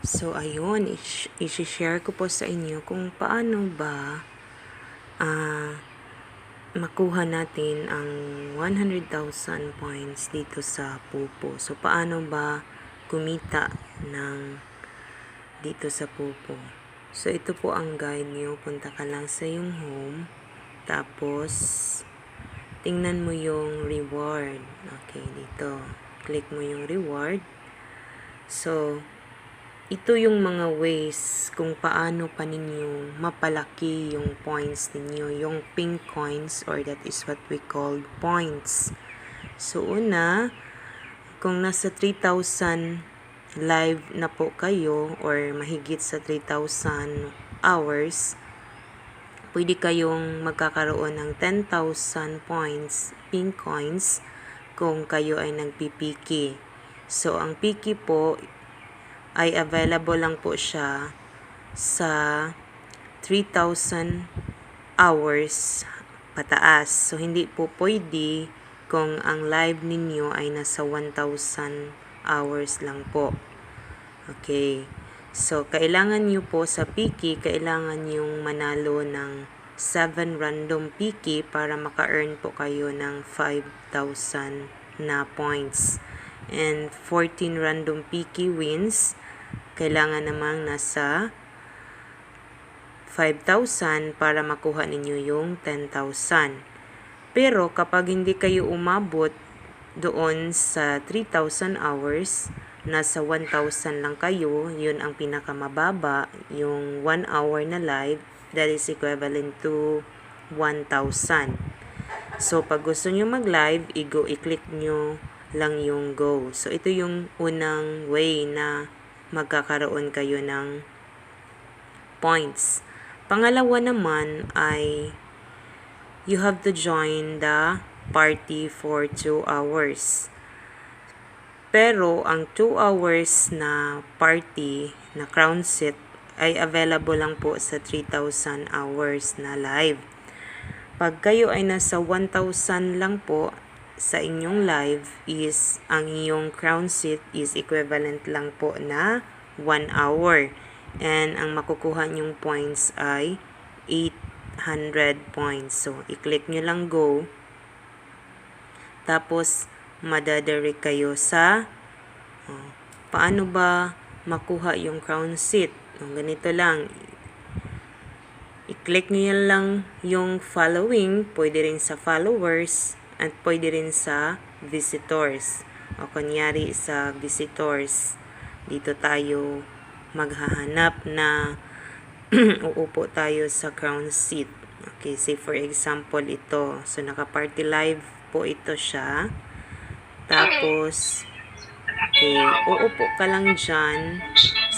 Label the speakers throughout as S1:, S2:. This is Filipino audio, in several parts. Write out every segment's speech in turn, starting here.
S1: So, ayun, i-share ko po sa inyo kung paano ba makuha natin ang 100,000 points dito sa Pupo. So, paano ba kumita ng dito sa Pupo. So, ito po ang guide nyo. Punta ka lang sa yung home. Tapos, tingnan mo yung reward. Okay, dito. Click mo yung reward. So, ito yung mga ways kung paano pa ninyo mapalaki yung points ninyo, yung pink coins, or that is what we call points. So, una, kung nasa 3,000 live na po kayo or mahigit sa 3,000 hours, pwede kayong magkakaroon ng 10,000 points, pink coins, kung kayo ay nagpipiki. So, ang piki po ay available lang po siya sa 3,000 hours pataas. So, hindi po pwede kung ang live ninyo ay nasa 1,000 hours lang po. Okay. So, kailangan nyo po sa piki, kailangan yung manalo ng 7 random piki para maka-earn po kayo ng 5,000 na points. And 14 random piki wins, kailangan namang nasa 5,000 para makuha ninyo yung 10,000. Pero kapag hindi kayo umabot doon sa 3,000 hours, nasa 1,000 lang kayo, yun ang pinakamababa, yung 1 hour na live, that is equivalent to 1,000. So, pag gusto nyo mag-live, i-click nyo lang yung go. So, ito yung unang way na magkakaroon kayo ng points. Pangalawa naman ay you have to join the party for 2 hours. Pero, ang 2 hours na party, na crown set, ay available lang po sa 3,000 hours na live. Pag kayo ay nasa 1,000 lang po sa inyong live, is ang inyong crown set is equivalent lang po na 1 hour. And ang makukuha nyong points ay 800 points. So, i-click nyo lang go. Tapos, madadirect kayo sa paano ba makuha yung crown seat. Ganito lang. I-click nyo lang yung following. Pwede rin sa followers at pwede rin sa visitors. O kunyari sa visitors, dito tayo maghahanap na uupo tayo sa crown seat. Okay, say for example ito. So, naka-party live po ito siya. Tapos, okay, uupo ka lang dyan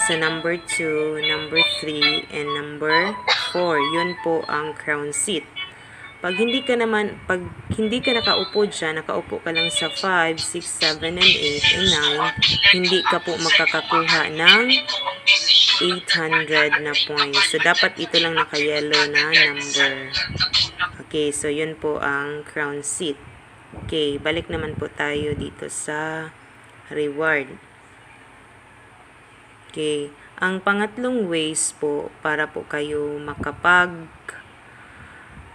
S1: sa number 2, number 3, and number 4. Yun po ang crown seat. Pag hindi ka nakaupo dyan, nakaupo ka lang sa 5, 6, 7, and 8, and 9, hindi ka po makakakuha ng 800 na points. So, dapat ito lang naka-yellow na number. Okay, so yun po ang crown seat. Okay, balik naman po tayo dito sa reward. Okay, ang pangatlong ways po para po kayo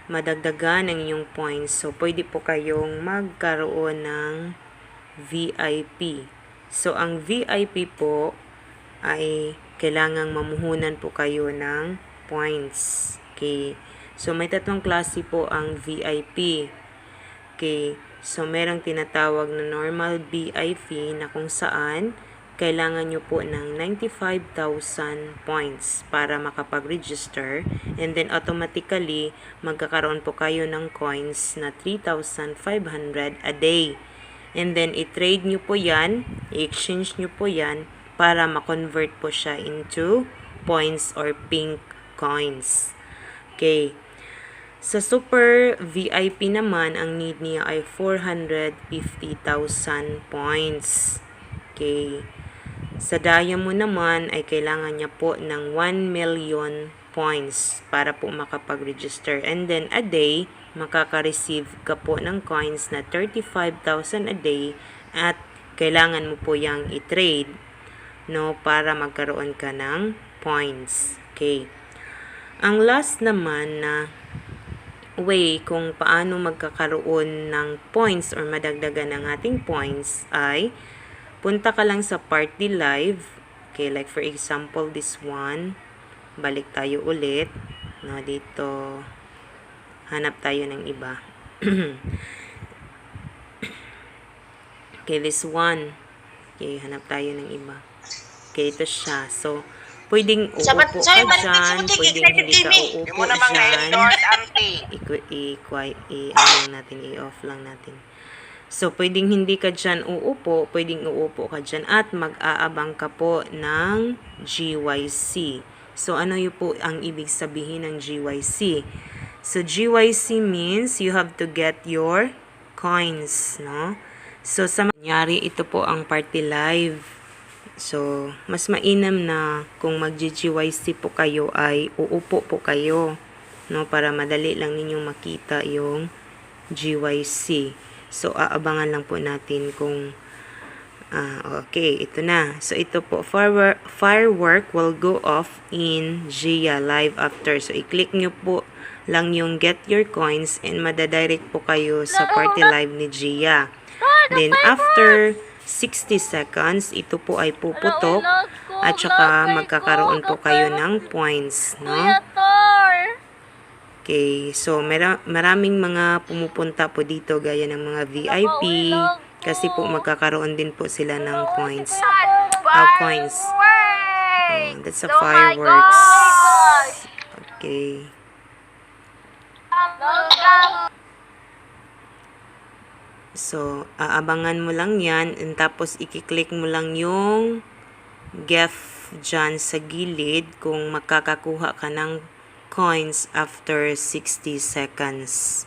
S1: madagdagan ang inyong points. So, pwede po kayong magkaroon ng VIP. So, ang VIP po ay kailangang mamuhunan po kayo ng points. Okay, so may tatlong klase po ang VIP. Okay, so merong tinatawag na normal VIP na kung saan kailangan nyo po ng 95,000 points para makapag-register, and then automatically magkakaroon po kayo ng coins na 3,500 a day. And then i-trade nyo po yan, i-exchange nyo po yan para ma-convert po siya into points or pink coins. Okay. Sa Super VIP naman, ang need niya ay 450,000 points. Okay. Sa Diamond naman ay kailangan niya po ng 1 million points para po makapag-register. And then a day, makaka-receive ka po ng coins na 35,000 a day at kailangan mo po yang i-trade no, para magkaroon ka ng points. Okay. Ang last naman na way kung paano magkakaroon ng points or madagdagan ng ating points ay punta ka lang sa party live. Okay, like for example, this one. Balik tayo ulit. No, dito. Hanap tayo ng iba. Okay, this one. Okay, hanap tayo ng iba. Okay, ito siya. So, pwedeng uupo ka dyan, pwedeng hindi ka uupo dyan. Ano natin, i-off lang natin. So, pwedeng hindi ka dyan uupo, pwedeng uupo ka dyan at mag-aabang ka po ng GYC. So, ano yun po ang ibig sabihin ng GYC? So, GYC means you have to get your coins, no? So, sa mangyari, ito po ang party live. So, mas mainam na kung mag-GYC po kayo ay uupo po kayo, no, para madali lang ninyong makita yung GYC. So, aabangan lang po natin kung okay, ito na. So, ito po, firework will go off in Gia live after. So, i-click nyo po lang yung get your coins and madadirect po kayo sa party live ni Gia. Then, after 60 seconds, ito po ay puputok at saka magkakaroon po kayo ng points, no? Okay, so maraming mga pumupunta po dito gaya ng mga VIP kasi po magkakaroon din po sila ng points. Coins. That's a fireworks. Okay. So, aabangan mo lang yan and tapos i-click mo lang yung GEF dyan sa gilid kung makakakuha ka ng coins after 60 seconds.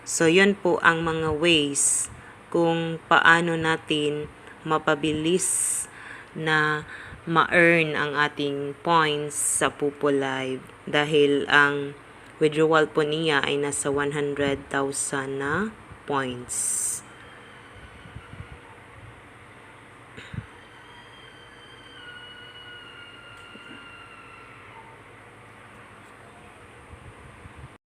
S1: So, yun po ang mga ways kung paano natin mapabilis na ma-earn ang ating points sa Pupo Live dahil ang withdrawal po niya ay nasa 100,000 na points.